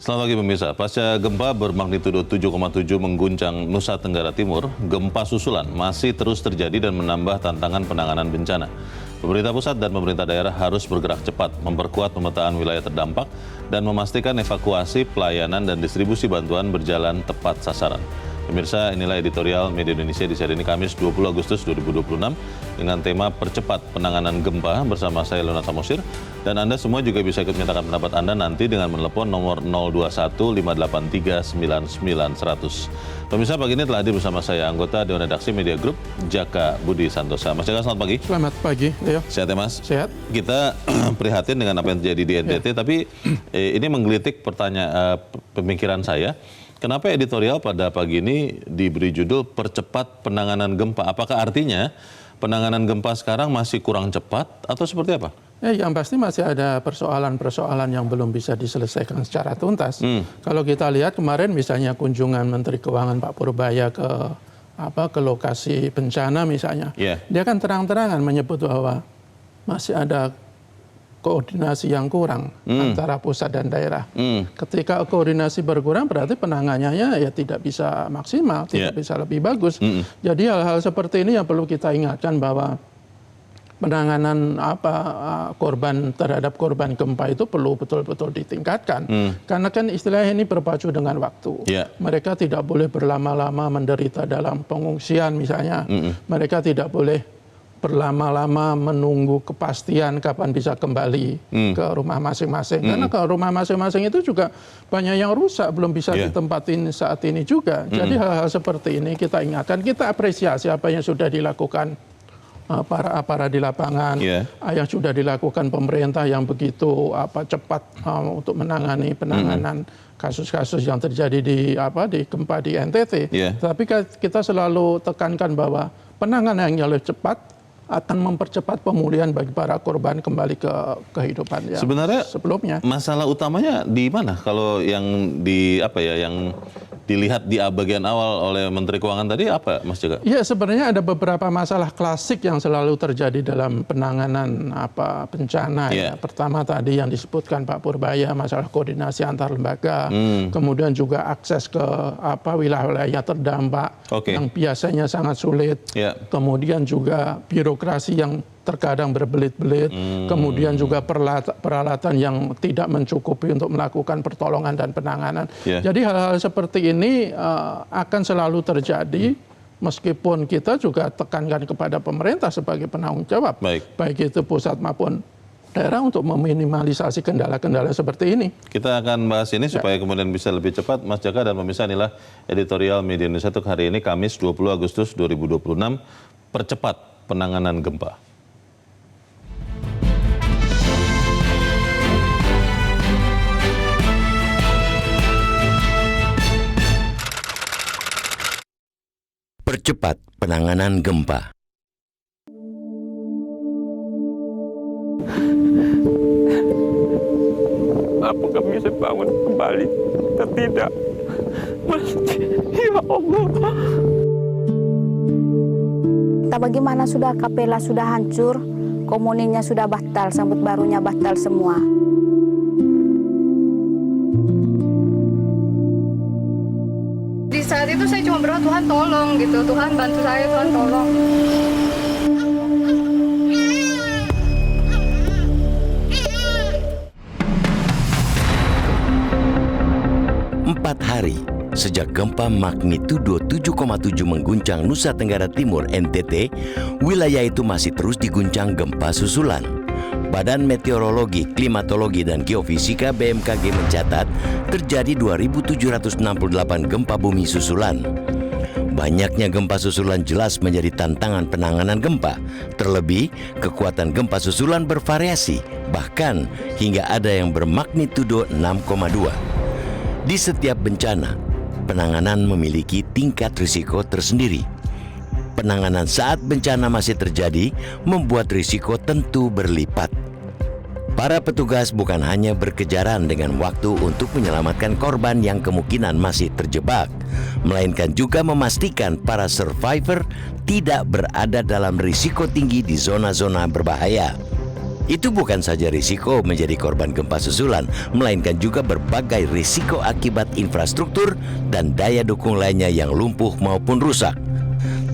Selamat pagi pemirsa. Pasca gempa bermagnitudo 7,7 mengguncang Nusa Tenggara Timur, gempa susulan masih terus terjadi dan menambah tantangan penanganan bencana. Pemerintah pusat dan pemerintah daerah harus bergerak cepat, memperkuat pemetaan wilayah terdampak, dan memastikan evakuasi, pelayanan, dan distribusi bantuan berjalan tepat sasaran. Pemirsa, inilah editorial Media Indonesia di hari ini Kamis 20 Agustus 2026 dengan tema Percepat Penanganan Gempa bersama saya Leonard Samosir. Dan Anda semua juga bisa ikut menyatakan pendapat Anda nanti dengan menelepon nomor 021 583 99 100. Pemirsa, pagi ini telah hadir bersama saya anggota Dewan Redaksi Media Group, Jaka Budi Santosa. Mas Jaka, selamat pagi. Selamat pagi, Leo. Sehat ya, Mas? Sehat. Kita prihatin dengan apa yang terjadi di NTT, tapi ini menggelitik pemikiran saya. Kenapa editorial pada pagi ini diberi judul Percepat Penanganan Gempa? Apakah artinya penanganan gempa sekarang masih kurang cepat atau seperti apa? Yang pasti masih ada persoalan-persoalan yang belum bisa diselesaikan secara tuntas. Kalau kita lihat kemarin misalnya kunjungan Menteri Keuangan Pak Purbaya ke lokasi bencana misalnya, dia kan terang-terangan menyebut bahwa masih ada koordinasi yang kurang antara pusat dan daerah. Ketika koordinasi berkurang berarti penanganannya ya tidak bisa maksimal, tidak bisa lebih bagus. Jadi hal-hal seperti ini yang perlu kita ingatkan bahwa penanganan korban terhadap korban gempa itu perlu betul-betul ditingkatkan. Karena kan istilahnya ini berpacu dengan waktu. Mereka tidak boleh berlama-lama menderita dalam pengungsian misalnya. Mereka tidak boleh berlama-lama menunggu kepastian kapan bisa kembali ke rumah masing-masing. Karena ke rumah masing-masing itu juga banyak yang rusak, belum bisa ditempatin saat ini juga. Jadi hal-hal seperti ini kita ingatkan, kita apresiasi apa yang sudah dilakukan para aparat di lapangan, yang sudah dilakukan pemerintah yang begitu cepat untuk menangani penanganan kasus-kasus yang terjadi di gempa di NTT. Tapi kita selalu tekankan bahwa penanganan yang lebih cepat akan mempercepat pemulihan bagi para korban kembali ke kehidupan yang sebenarnya sebelumnya. Masalah utamanya di mana? Kalau yang yang dilihat di bagian awal oleh Menteri Keuangan tadi apa, Mas Jaka? Ya, sebenarnya ada beberapa masalah klasik yang selalu terjadi dalam penanganan bencana. Pertama tadi yang disebutkan Pak Purbaya, masalah koordinasi antar lembaga, kemudian juga akses ke wilayah-wilayah terdampak yang biasanya sangat sulit, kemudian juga birokrasi yang terkadang berbelit-belit, kemudian juga peralatan yang tidak mencukupi untuk melakukan pertolongan dan penanganan. Jadi hal-hal seperti ini akan selalu terjadi meskipun kita juga tekankan kepada pemerintah sebagai penanggung jawab, baik itu pusat maupun daerah untuk meminimalisasi kendala-kendala seperti ini. Kita akan bahas ini supaya kemudian bisa lebih cepat. Mas Jaka dan pemirsa, inilah editorial Media Indonesia untuk hari ini Kamis 20 Agustus 2026, Percepat Penanganan Gempa. Percepat penanganan gempa. Apakah bisa bangun kembali? Tidak. Ya Allah. Tak bagaimana sudah kapela sudah hancur, komuninya sudah batal, sambut barunya batal semua. Di saat itu saya cuma berdoa, Tuhan tolong gitu, Tuhan bantu saya, Tuhan tolong. Empat hari sejak gempa magnitudo 7,7 mengguncang Nusa Tenggara Timur NTT, wilayah itu masih terus diguncang gempa susulan. Badan Meteorologi, Klimatologi, dan Geofisika BMKG mencatat terjadi 2.768 gempa bumi susulan. Banyaknya gempa susulan jelas menjadi tantangan penanganan gempa. Terlebih, kekuatan gempa susulan bervariasi, bahkan hingga ada yang bermagnitudo 6,2. Di setiap bencana, penanganan memiliki tingkat risiko tersendiri. Penanganan saat bencana masih terjadi membuat risiko tentu berlipat. Para petugas bukan hanya berkejaran dengan waktu untuk menyelamatkan korban yang kemungkinan masih terjebak, melainkan juga memastikan para survivor tidak berada dalam risiko tinggi di zona-zona berbahaya. Itu bukan saja risiko menjadi korban gempa susulan, melainkan juga berbagai risiko akibat infrastruktur dan daya dukung lainnya yang lumpuh maupun rusak.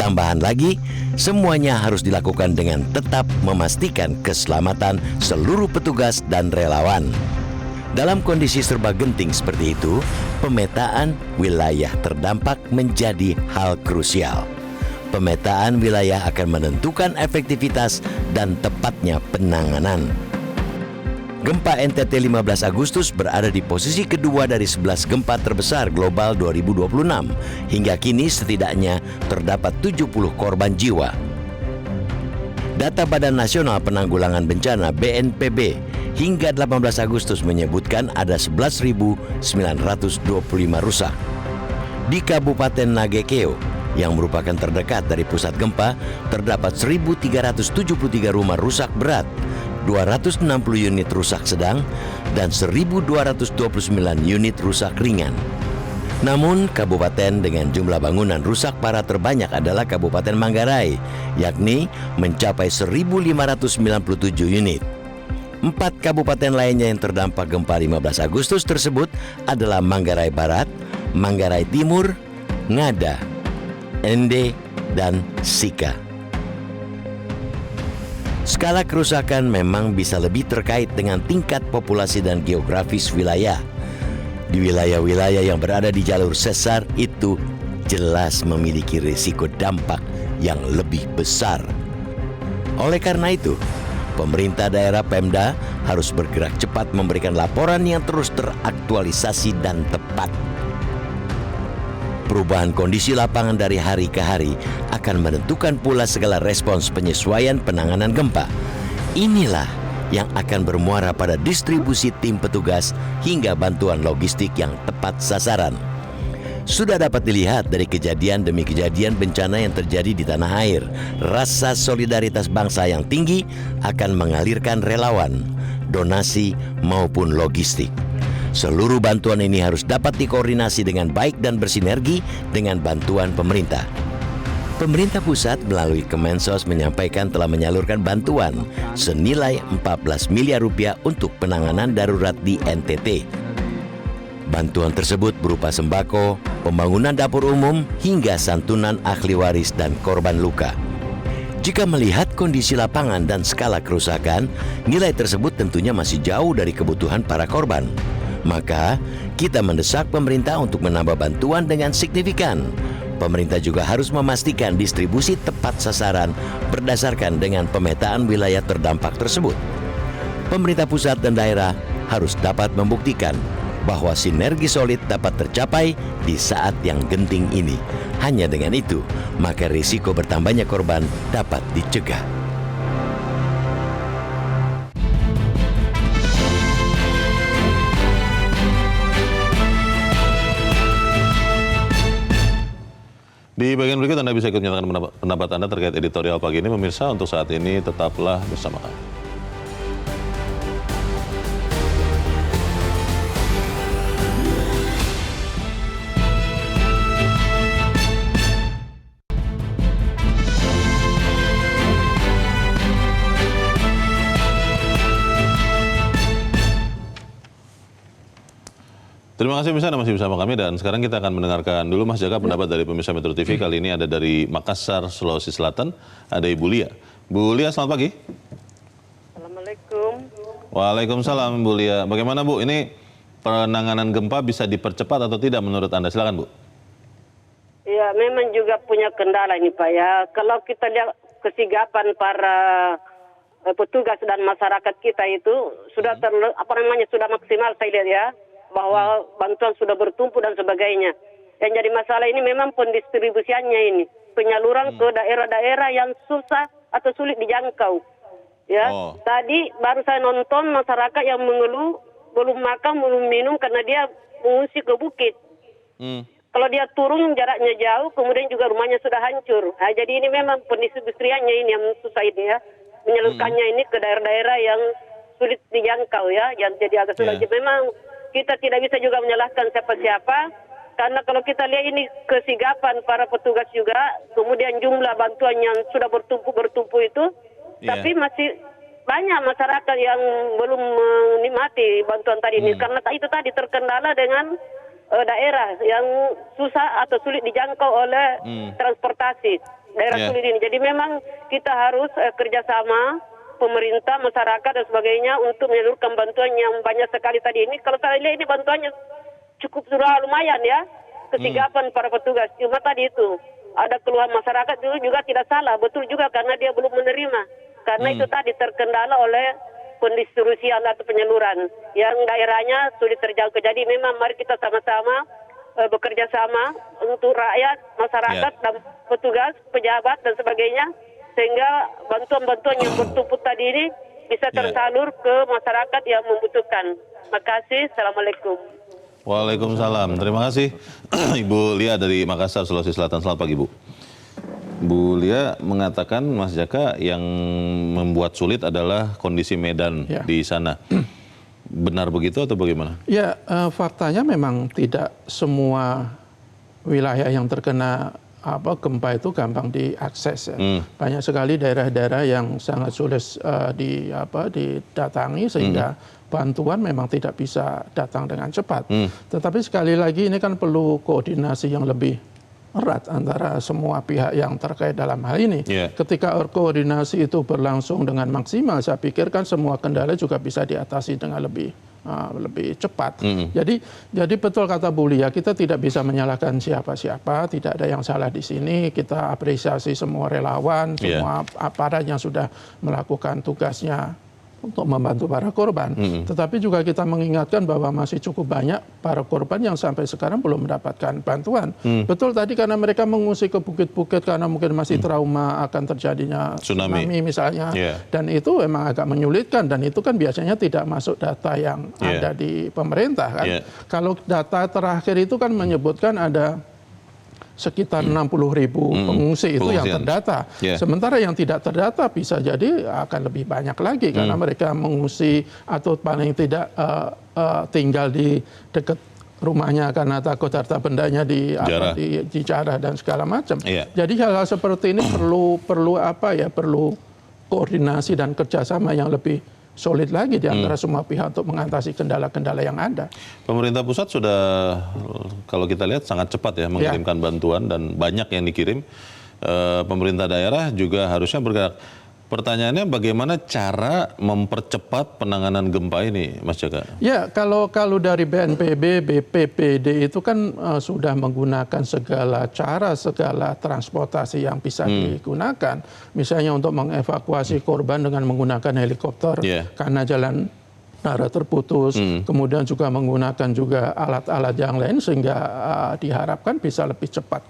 Tambahan lagi, semuanya harus dilakukan dengan tetap memastikan keselamatan seluruh petugas dan relawan. Dalam kondisi serba genting seperti itu, pemetaan wilayah terdampak menjadi hal krusial. Pemetaan wilayah akan menentukan efektivitas dan tepatnya penanganan. Gempa NTT 15 Agustus berada di posisi kedua dari 11 gempa terbesar global 2026. Hingga kini setidaknya terdapat 70 korban jiwa. Data Badan Nasional Penanggulangan Bencana BNPB hingga 18 Agustus menyebutkan ada 11.925 rusak. Di Kabupaten Nagekeo, yang merupakan terdekat dari pusat gempa, terdapat 1.373 rumah rusak berat, 260 unit rusak sedang, dan 1.229 unit rusak ringan. Namun, kabupaten dengan jumlah bangunan rusak parah terbanyak adalah Kabupaten Manggarai, yakni mencapai 1.597 unit. 4 kabupaten lainnya yang terdampak gempa 15 Agustus tersebut adalah Manggarai Barat, Manggarai Timur, Ngada, Ende, dan Sika. Skala kerusakan memang bisa lebih terkait dengan tingkat populasi dan geografis wilayah. Di wilayah-wilayah yang berada di jalur sesar itu jelas memiliki risiko dampak yang lebih besar. Oleh karena itu, pemerintah daerah Pemda harus bergerak cepat memberikan laporan yang terus teraktualisasi dan tepat. Perubahan kondisi lapangan dari hari ke hari akan menentukan pula segala respons penyesuaian penanganan gempa. Inilah yang akan bermuara pada distribusi tim petugas hingga bantuan logistik yang tepat sasaran. Sudah dapat dilihat dari kejadian demi kejadian bencana yang terjadi di tanah air, rasa solidaritas bangsa yang tinggi akan mengalirkan relawan, donasi maupun logistik. Seluruh bantuan ini harus dapat dikoordinasi dengan baik dan bersinergi dengan bantuan pemerintah. Pemerintah pusat melalui Kemensos menyampaikan telah menyalurkan bantuan senilai 14 miliar rupiah untuk penanganan darurat di NTT. Bantuan tersebut berupa sembako, pembangunan dapur umum, hingga santunan ahli waris dan korban luka. Jika melihat kondisi lapangan dan skala kerusakan, nilai tersebut tentunya masih jauh dari kebutuhan para korban. Maka, kita mendesak pemerintah untuk menambah bantuan dengan signifikan. Pemerintah juga harus memastikan distribusi tepat sasaran berdasarkan dengan pemetaan wilayah terdampak tersebut. Pemerintah pusat dan daerah harus dapat membuktikan bahwa sinergi solid dapat tercapai di saat yang genting ini. Hanya dengan itu, maka risiko bertambahnya korban dapat dicegah. Di bagian berikut Anda bisa ikut menyatakan pendapat Anda terkait editorial pagi ini. Pemirsa, untuk saat ini tetaplah bersama kami. Terima kasih pemirsa, Anda masih bersama kami dan sekarang kita akan mendengarkan dulu Mas Jaka pendapat dari pemirsa Metro TV. Kali ini ada dari Makassar, Sulawesi Selatan, ada Ibu Lia. Bu Lia, selamat pagi. Assalamualaikum. Waalaikumsalam Bu Lia. Bagaimana Bu, ini penanganan gempa bisa dipercepat atau tidak menurut Anda? Silakan Bu. Ya, memang juga punya kendala ini Pak ya. Kalau kita lihat kesigapan para petugas dan masyarakat kita itu sudah sudah maksimal saya lihat ya. Bahwa bantuan sudah bertumpu dan sebagainya. Yang jadi masalah ini memang pendistribusiannya ini. Penyaluran ke daerah-daerah yang susah atau sulit dijangkau. Ya, Tadi baru saya nonton masyarakat yang mengeluh belum makan, belum minum karena dia mengungsi ke bukit. Kalau dia turun jaraknya jauh, kemudian juga rumahnya sudah hancur. Nah, jadi ini memang pendistribusiannya ini yang susah ini ya. Menyalurkannya ini ke daerah-daerah yang sulit dijangkau ya. Yang jadi agak sulit. Memang kita tidak bisa juga menyalahkan siapa-siapa, karena kalau kita lihat ini kesigapan para petugas juga, kemudian jumlah bantuan yang sudah bertumpu itu, tapi masih banyak masyarakat yang belum menikmati bantuan tadi ini karena itu tadi terkendala dengan daerah yang susah atau sulit dijangkau oleh transportasi daerah sulit ini. Jadi memang kita harus kerjasama pemerintah, masyarakat dan sebagainya untuk menyalurkan bantuan yang banyak sekali tadi ini. Kalau saya lihat ini bantuannya cukup sudah lumayan ya, kesigapan para petugas. Cuma tadi itu ada keluhan masyarakat itu juga tidak salah, betul juga karena dia belum menerima. Karena itu tadi terkendala oleh pendistribusian atau penyaluran yang daerahnya sulit terjangkau. Jadi memang mari kita sama-sama bekerja sama untuk rakyat, masyarakat dan petugas, pejabat dan sebagainya sehingga bantuan-bantuan yang bertumpuk tadi ini bisa tersalur ke masyarakat yang membutuhkan. Terima kasih. Assalamualaikum. Waalaikumsalam. Terima kasih Ibu Lia dari Makassar, Sulawesi Selatan. Selamat pagi, Bu. Bu Lia mengatakan, Mas Jaka, yang membuat sulit adalah kondisi medan di sana. Benar begitu atau bagaimana? Ya, faktanya memang tidak semua wilayah yang terkena gempa itu gampang diakses ya. Banyak sekali daerah-daerah yang sangat sulit didatangi sehingga bantuan memang tidak bisa datang dengan cepat. Tetapi sekali lagi ini kan perlu koordinasi yang lebih erat antara semua pihak yang terkait dalam hal ini. Ketika koordinasi itu berlangsung dengan maksimal, saya pikir kan semua kendala juga bisa diatasi dengan lebih cepat. Jadi betul kata Bu Lia, kita tidak bisa menyalahkan siapa-siapa, tidak ada yang salah di sini. Kita apresiasi semua relawan, semua aparat yang sudah melakukan tugasnya untuk membantu para korban. Tetapi juga kita mengingatkan bahwa masih cukup banyak para korban yang sampai sekarang belum mendapatkan bantuan. Betul tadi karena mereka mengungsi ke bukit-bukit karena mungkin masih trauma akan terjadinya tsunami misalnya. Dan itu memang agak menyulitkan dan itu kan biasanya tidak masuk data yang ada di pemerintah kan. Kalau data terakhir itu kan menyebutkan ada sekitar 60.000 pengungsi itu yang terdata. Sementara yang tidak terdata bisa jadi akan lebih banyak lagi karena mereka mengungsi atau paling tidak tinggal di dekat rumahnya karena takut harta bendanya dijarah dan segala macam. Jadi hal-hal seperti ini perlu koordinasi dan kerjasama yang lebih solid lagi di antara semua pihak untuk mengatasi kendala-kendala yang ada. Pemerintah pusat sudah, kalau kita lihat sangat cepat ya mengirimkan bantuan dan banyak yang dikirim. Pemerintah daerah juga harusnya bergerak. Pertanyaannya bagaimana cara mempercepat penanganan gempa ini, Mas Jaka? Ya, kalau dari BNPB, BPBD itu kan sudah menggunakan segala cara, segala transportasi yang bisa digunakan. Misalnya untuk mengevakuasi korban dengan menggunakan helikopter karena jalan darat terputus, kemudian juga menggunakan juga alat-alat yang lain sehingga diharapkan bisa lebih cepat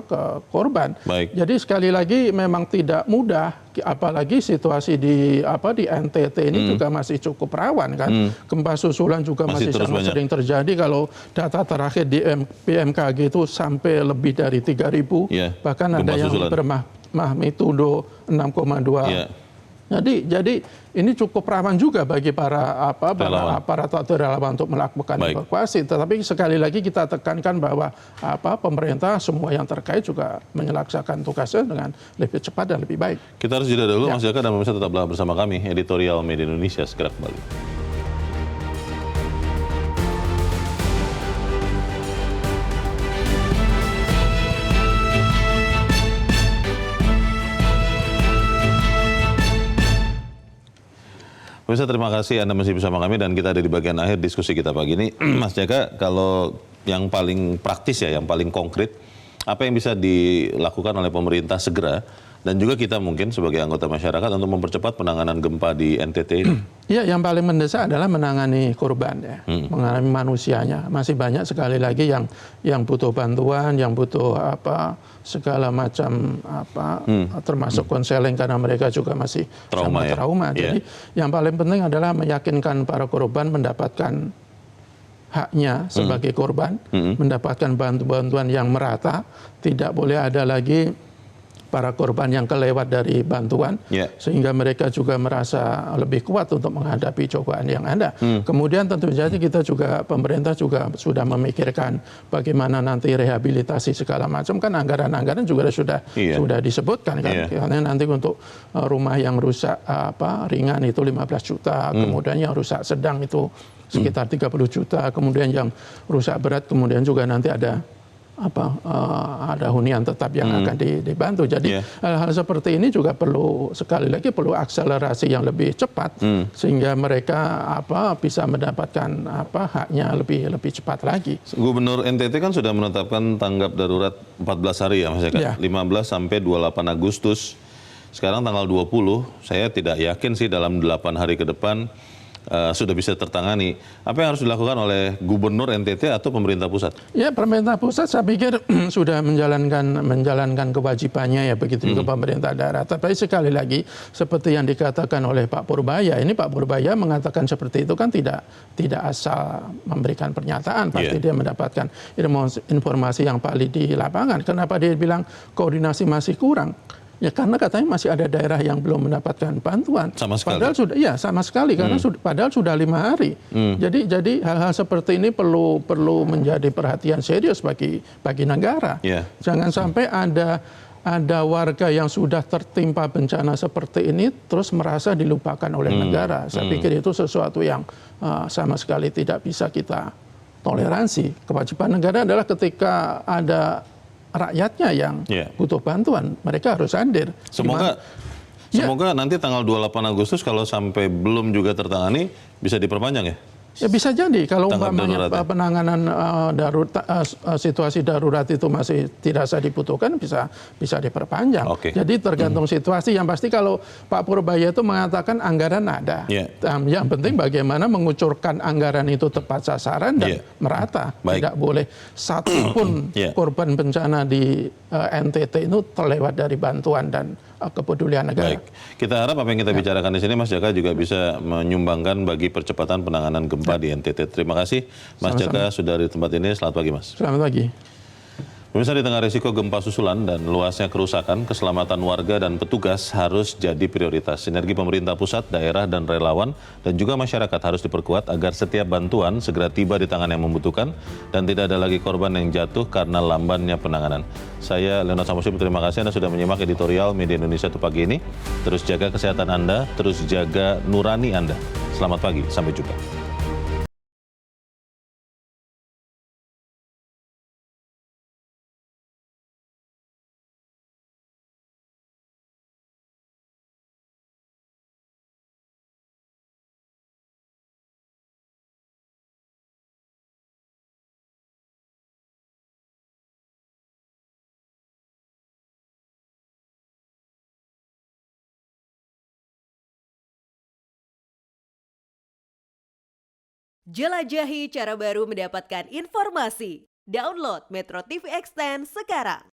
ke korban. Jadi sekali lagi memang tidak mudah, apalagi situasi di NTT ini juga masih cukup rawan kan. Gempa susulan juga masih sangat sering terjadi. Kalau data terakhir di BMKG itu sampai lebih dari 3.000, bahkan ada yang bermagnitudo 6,2. Jadi ini cukup rawan juga bagi para aparat atau relawan untuk melakukan evakuasi. Tetapi sekali lagi kita tekankan bahwa pemerintah semua yang terkait juga menyelesaikan tugasnya dengan lebih cepat dan lebih baik. Kita harus jeda dulu, Mas Jaka, dan pemirsa tetaplah bersama kami. Editorial Media Indonesia segera kembali. Pemirsa, terima kasih Anda masih bersama kami dan kita ada di bagian akhir diskusi kita pagi ini. Mas Jaka, kalau yang paling praktis ya, yang paling konkret, apa yang bisa dilakukan oleh pemerintah segera dan juga kita mungkin sebagai anggota masyarakat untuk mempercepat penanganan gempa di NTT ini? Ya, yang paling mendesak adalah menangani korban ya, menangani manusianya. Masih banyak sekali lagi yang butuh bantuan, yang butuh segala macam termasuk konseling karena mereka juga masih trauma. Jadi yang paling penting adalah meyakinkan para korban mendapatkan haknya sebagai korban, mendapatkan bantuan yang merata, tidak boleh ada lagi para korban yang kelewat dari bantuan, sehingga mereka juga merasa lebih kuat untuk menghadapi cobaan yang ada. Kemudian tentu saja kita juga, pemerintah juga sudah memikirkan bagaimana nanti rehabilitasi segala macam, kan anggaran-anggaran juga sudah disebutkan kan. Karena nanti untuk rumah yang rusak ringan itu 15 juta, kemudian yang rusak sedang itu sekitar 30 juta, kemudian yang rusak berat kemudian juga nanti ada hunian tetap yang akan dibantu. Jadi hal-hal seperti ini juga sekali lagi perlu akselerasi yang lebih cepat sehingga mereka bisa mendapatkan haknya lebih cepat lagi. Gubernur NTT kan sudah menetapkan tanggap darurat 14 hari ya Mas Eka, 15 sampai 28 Agustus. Sekarang tanggal 20, saya tidak yakin sih dalam 8 hari ke depan sudah bisa tertangani. Apa yang harus dilakukan oleh Gubernur NTT atau pemerintah pusat? Ya, pemerintah pusat saya pikir sudah menjalankan kewajibannya ya, begitu juga pemerintah daerah. Tapi sekali lagi seperti yang dikatakan oleh Pak Purbaya, ini Pak Purbaya mengatakan seperti itu kan tidak asal memberikan pernyataan, pasti dia mendapatkan informasi yang valid di lapangan. Kenapa dia bilang koordinasi masih kurang? Ya karena katanya masih ada daerah yang belum mendapatkan bantuan. Sama sekali. Padahal sudah, sama sekali karena padahal sudah 5 hari. Jadi hal-hal seperti ini perlu menjadi perhatian serius bagi negara. Jangan sampai ada warga yang sudah tertimpa bencana seperti ini terus merasa dilupakan oleh negara. Saya pikir itu sesuatu yang sama sekali tidak bisa kita toleransi. Kewajiban negara adalah ketika ada rakyatnya yang butuh bantuan, mereka harus hadir. Semoga nanti tanggal 28 Agustus kalau sampai belum juga tertangani bisa diperpanjang ya? Ya bisa jadi kalau umpamanya penanganan situasi darurat itu masih tidak saya dibutuhkan bisa diperpanjang. Jadi tergantung situasi. Yang pasti kalau Pak Purbaya itu mengatakan anggaran ada. Yang penting bagaimana mengucurkan anggaran itu tepat sasaran dan merata. Tidak boleh satu pun korban bencana di NTT itu terlewat dari bantuan dan kepedulian negara. Baik, kita harap apa yang kita bicarakan di sini Mas Jaka juga bisa menyumbangkan bagi percepatan penanganan gempa di NTT. Terima kasih Mas Jaka sudah di tempat ini. Selamat pagi Mas. Selamat pagi. Pemirsa, di tengah risiko gempa susulan dan luasnya kerusakan, keselamatan warga dan petugas harus jadi prioritas. Sinergi pemerintah pusat, daerah, dan relawan, dan juga masyarakat harus diperkuat agar setiap bantuan segera tiba di tangan yang membutuhkan dan tidak ada lagi korban yang jatuh karena lambannya penanganan. Saya Leonard Samusim, terima kasih Anda sudah menyimak editorial Media Indonesia untuk pagi ini. Terus jaga kesehatan Anda, terus jaga nurani Anda. Selamat pagi, sampai jumpa. Jelajahi cara baru mendapatkan informasi. Download Metro TV Extend sekarang.